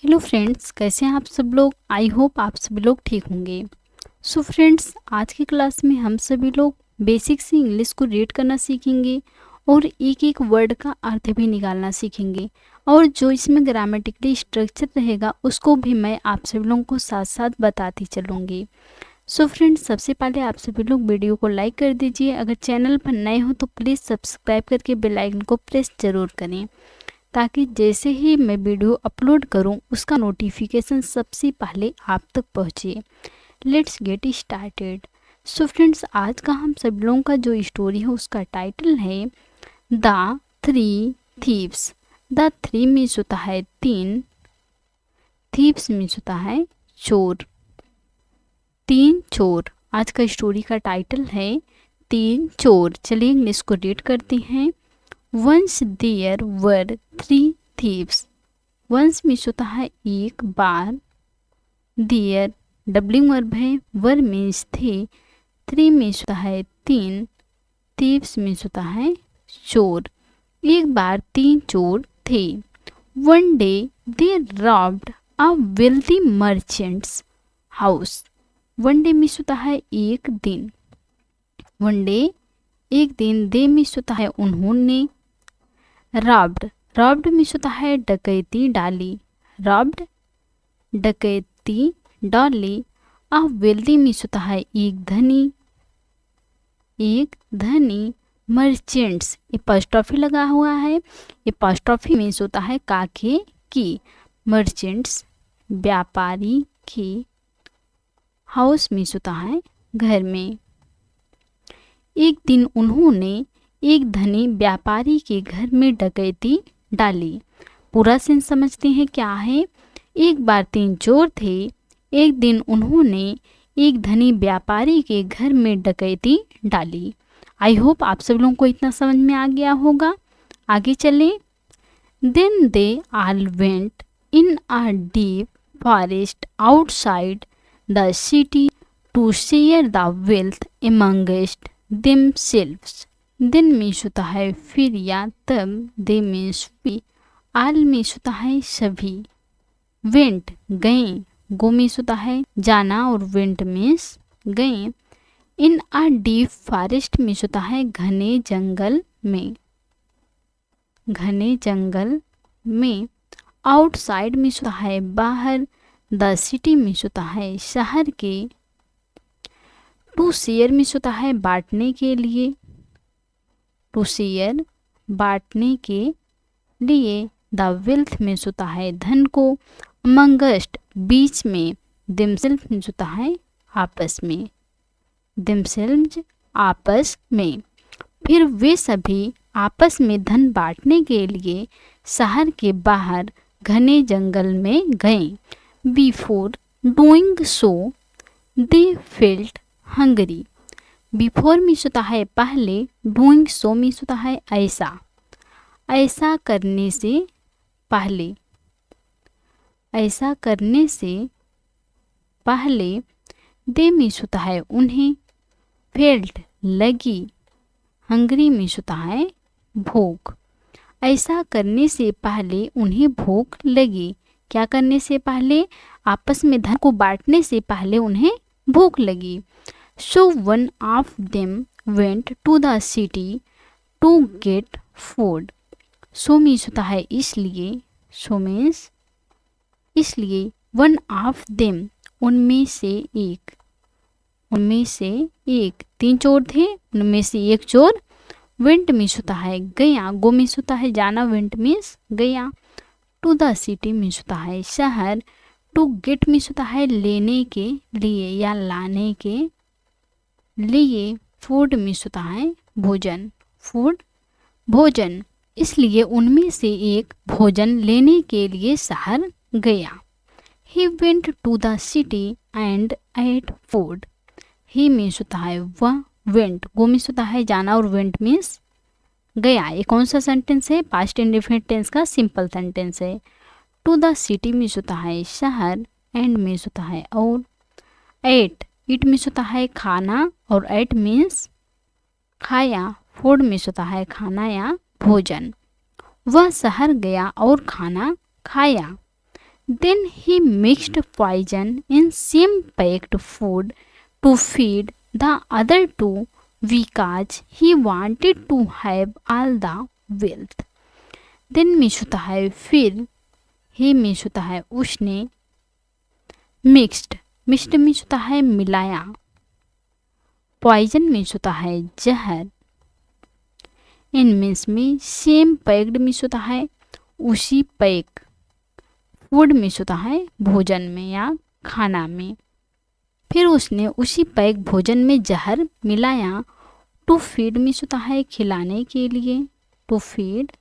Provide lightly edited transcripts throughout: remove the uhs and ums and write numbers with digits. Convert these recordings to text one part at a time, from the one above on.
Hello friends, कैसे हैं आप सब लोग। आई होप आप सभी लोग ठीक होंगे। सो फ्रेंड्स, आज की क्लास में हम सभी लोग बेसिक से इंग्लिश को रीड करना सीखेंगे और एक एक वर्ड का अर्थ भी निकालना सीखेंगे। और जो इसमें ग्रामेटिकली स्ट्रक्चर रहेगा उसको भी मैं आप सभी लोगों को साथ साथ बताती चलूँगी। सो फ्रेंड्स, सबसे पहले आप सभी लोग वीडियो को लाइक कर दीजिए। अगर चैनल पर नए हो तो प्लीज़ सब्सक्राइब करके बेल आइकन को प्रेस ज़रूर करें, ताकि जैसे ही मैं वीडियो अपलोड करूं उसका नोटिफिकेशन सबसे पहले आप तक पहुंचे। Let's get started. So friends, आज का हम सब लोगों का जो स्टोरी है उसका टाइटल है the three thieves. The three means होता है तीन, थीव्स मीन्स होता है चोर, तीन चोर। आज का स्टोरी का टाइटल है तीन चोर। चलिए इंग्लिश को रीड करते हैं। Once there were three thieves. Once means होता है एक बार, there डबलिंग वर्ब है, वर मीन्स थे, थ्री मीन्स होता है तीन, thieves मीन्स होता है चोर। एक बार तीन चोर थे। One day they robbed a wealthy merchant's house. One day means होता है एक दिन, one day एक दिन, दे मीन्स होता है उन्होंने, रॉब्ड, रॉब्ड मीन्स होता है डकैती डाली, रॉब्ड डकैती डाली। अ वेल्दी मीन्स होता है एक धनी, एक धनी। मर्चेंट्स, एपॉस्ट्रोफी लगा हुआ है, एपॉस्ट्रोफी मीन्स होता है काके की, मर्चेंट्स व्यापारी की, हाउस मीन्स होता है घर में। एक दिन उन्होंने एक धनी व्यापारी के घर में डकैती डाली। पूरा सेंस समझते हैं क्या है। एक बार तीन चोर थे, एक दिन उन्होंने एक धनी व्यापारी के घर में डकैती डाली। आई होप आप सब लोगों को इतना समझ में आ गया होगा। आगे चलें। Then they all went in a deep forest outside the city to share the wealth amongst themselves. Then means होता है फिर या तब, दे मीन्स भी, आल मीन्स होता है सभी, वेंट गए, गो मीन्स होता है जाना और वेंट मीन्स गए। इन अ डीप फॉरेस्ट मीन्स होता है घने जंगल में, घने जंगल में। आउटसाइड मीन्स होता है बाहर, द सिटी मीन्स होता है शहर के। टू शेयर मीन्स होता है बांटने के लिए, टू शेयर बांटने के लिए। द वेल्थ मीन्स होता है धन को, अमंगस्ट बीच में, देमसेल्फ मीन्स होता है आपस में, देमसेल्व्स आपस में। फिर वे सभी आपस में धन बांटने के लिए शहर के बाहर घने जंगल में गए। Before doing so they felt Hungary. Before means होता है पहले, डूइंग सो मीन्स होता है ऐसा, ऐसा करने से पहले, ऐसा करने से पहले। दे मीन्स होता है उन्हें, फेल्ट लगी, हंगरी मीन्स होता है भूख। ऐसा करने से पहले उन्हें भूख लगी। क्या करने से पहले? आपस में धन को बांटने से पहले उन्हें भूख लगी। So one of them went to the city to get food. So means होता है इसलिए, so means इसलिए। One of them उनमें से एक, उनमें से एक, तीन चोर थे उनमें से एक चोर। went means होता है गया, go means होता है जाना, went means गया। to the city means होता है शहर। to get means होता है लेने के लिए या लाने के लिए। फूड मीन्स होता है भोजन, फूड भोजन। इसलिए उनमें से एक भोजन लेने के लिए शहर गया। He went to the city and ate food. He means होता है वह, वेंट गो मीन्स होता है जाना और वेंट मीन्स गया। ये कौन सा सेंटेंस है? पास्ट इंडेफिनिट टेंस का सिंपल सेंटेंस है। टू द सिटी मीन्स होता है शहर, एंड मीन्स होता है और, एट इट मीन्स होता है खाना और एट मीन्स खाया। फूड मीन्स होता है खाना या भोजन। वह शहर गया और खाना खाया। Then he mixed poison in same packed food to feed the other two because he wanted to have all the wealth. Then means होता है फिर, he मीन्स होता है उसने, मिक्स्ड मीन्स होता है मिलाया, पॉइजन मीन्स होता है जहर, इन मीन्स में सेम पैक्ड मीन्स होता है उसी पैक, फूड मीन्स होता है भोजन में या खाना में। फिर उसने उसी पैक भोजन में जहर मिलाया। टू फीड मीन्स होता है खिलाने के लिए, टू फीड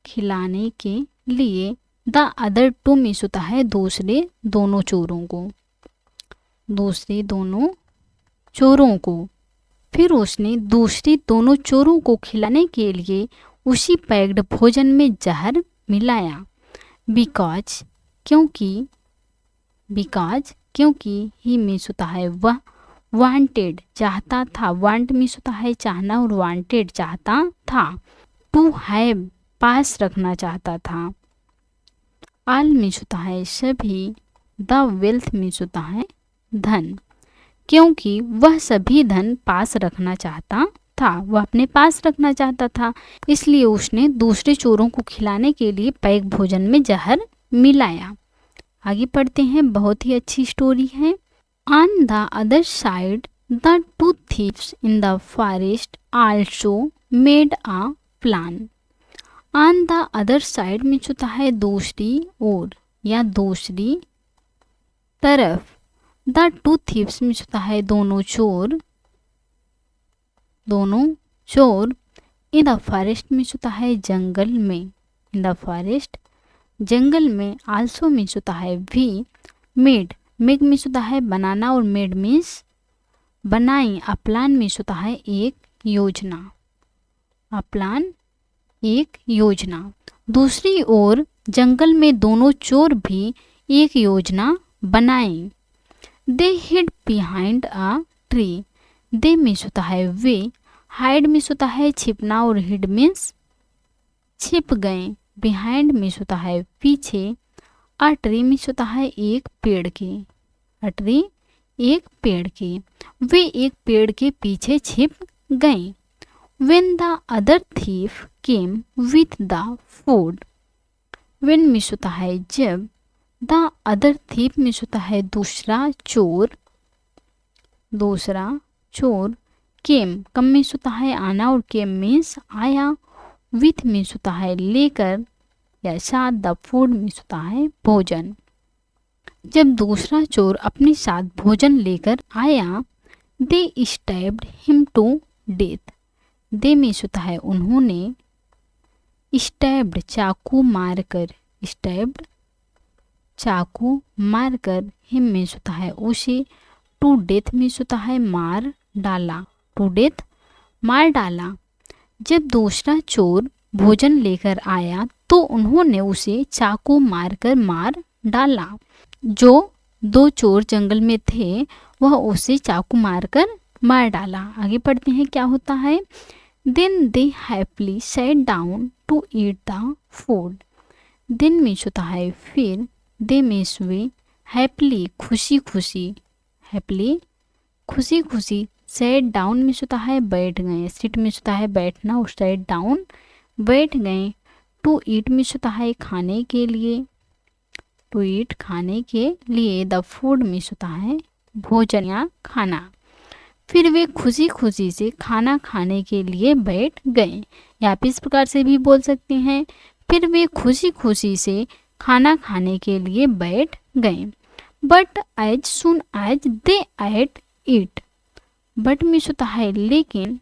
खिलाने के लिए। द अदर टू मीन्स होता है दूसरे दोनों चोरों को, दूसरे दोनों चोरों को। फिर उसने दूसरे दोनों चोरों को खिलाने के लिए उसी पैक्ड भोजन में जहर मिलाया। बिकॉज क्योंकि ही मीन्स होता है वह, वांटेड चाहता था, वांट मीन्स होता है चाहना और वांटेड चाहता था, टू हैव पास रखना चाहता था, ऑल मीन्स होता है सभी, द वेल्थ मीन्स होता है धन, क्योंकि वह सभी धन पास रखना चाहता था, वह अपने पास रखना चाहता था, इसलिए उसने दूसरे चोरों को खिलाने के लिए पैक भोजन में जहर मिलाया। आगे पढ़ते हैं, बहुत ही अच्छी स्टोरी है। On the other side the two thieves in the forest also made a plan. On the other side means होता है दूसरी ओर या दूसरी तरफ। द टू थीव्स मीन्स होता है दोनों चोर, दोनों चोर। इन द फॉरेस्ट मीन्स होता है जंगल में, इन द फॉरेस्ट जंगल में। आल्सो मीन्स होता है भी। मेड मेक मीन्स होता है बनाना और मेड मीन्स बनाई। अ प्लान मीन्स होता है एक योजना, अ प्लान एक योजना। दूसरी ओर जंगल में दोनों चोर भी एक योजना बनाए। They hid behind a tree. They means होता है वे, हाइड मीन्स होता है छिपना और हिड मीन्स छिप गए। बिहाइंड मीन्स होता है पीछे। अ ट्री मीन्स होता है एक पेड़ के, अ ट्री एक पेड़ के। वे एक पेड़ के पीछे छिप गए। When the other thief came with the food, when means होता है जब, द अदर thief मीन्स होता है दूसरा चोर, दूसरा चोर। केम कम मीन्स होता है आना और केम मीन्स आया। विथ मीन्स होता है लेकर या साथ। द फूड मीन्स होता है भोजन। जब दूसरा चोर अपने साथ भोजन लेकर आया, they stabbed him to death. They means होता है उन्होंने, स्टैब्ड चाकू मारकर, स्टैब्ड चाकू मारकर। हिम मीन्स होता है उसे। टू डेथ मीन्स होता है मार डाला, टू डेथ मार डाला। जब दूसरा चोर भोजन लेकर आया तो उन्होंने उसे चाकू मारकर मार डाला। जो दो चोर जंगल में थे वह उसे चाकू मारकर मार डाला। आगे पढ़ते हैं क्या होता है। Then they happily sat down to eat the food. Then means होता है फिर, they मीन्स वे, happily खुशी खुशी, happily खुशी खुशी। sat down मीन्स होता है बैठ गए, sit मीन्स होता है बैठना और sat down बैठ गए। to eat मीन्स होता है खाने के लिए, to eat खाने के लिए। the food मीन्स होता है भोजन या खाना। फिर वे खुशी खुशी से खाना खाने के लिए बैठ गए। या आप इस प्रकार से भी बोल सकते हैं, फिर वे खुशी खुशी से खाना खाने के लिए बैठ गए। But as soon as they ate it. But means होता है लेकिन।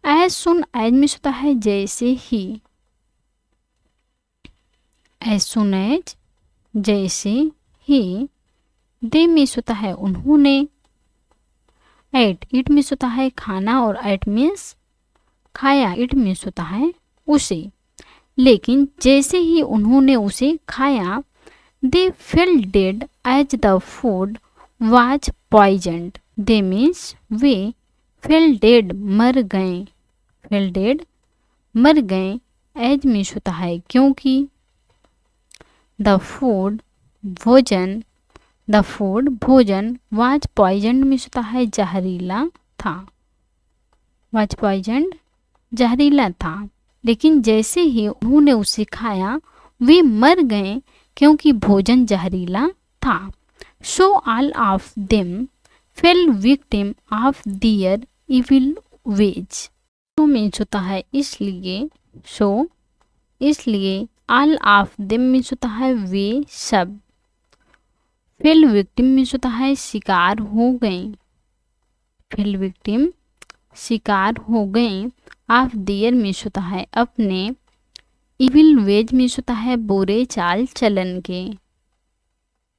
एज सुन एज मीन्स होता है जैसे ही, एज सुन एज जैसे ही। दे मीन्स होता है उन्होंने। एट इट मीन्स होता है खाना और एट मीन्स खाया। इट मीन्स होता है उसे। लेकिन जैसे ही उन्होंने उसे खाया, they fell dead as the food was poisoned. They means वे, फेल डेड मर गए, फेल डेड मर गए। एज मीन्स होता है क्योंकि, द फूड भोजन, द फूड भोजन वाज पॉइजन मीन्स होता है जहरीला था, वाज पॉइजन जहरीला था। लेकिन जैसे ही उन्होंने उसे खाया वे मर गए क्योंकि भोजन जहरीला था। So all of them fell victim of their evil ways. So means होता है इसलिए, सो इसलिए, ऑल ऑफ देम मीन्स होता है वे सब, फेल विक्टिम मीन्स होता है शिकार हो गए, फेल विक्टिम शिकार हो गए, ऑफ दियर मीन्स होता है अपने, इविल वेज मीन्स होता है बुरे चाल चलन के,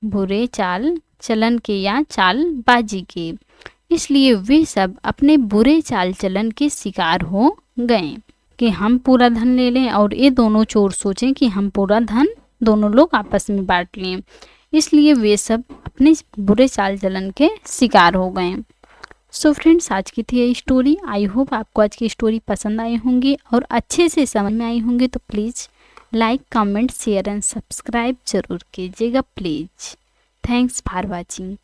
बुरे चाल चलन के या चालबाजी के। इसलिए वे सब अपने बुरे चाल चलन के शिकार हो गए कि हम पूरा धन ले लें और ये दोनों चोर सोचें कि हम पूरा धन दोनों लोग आपस में बांट लें। इसलिए वे सब अपने बुरे चाल चलन के शिकार हो गए। सो फ्रेंड्स, आज की थी ये स्टोरी। आई होप आपको आज की स्टोरी पसंद आई होंगी और अच्छे से समझ में आई होंगी। तो please like, comment, share and subscribe जरूर कीजिएगा प्लीज़। Thanks for watching.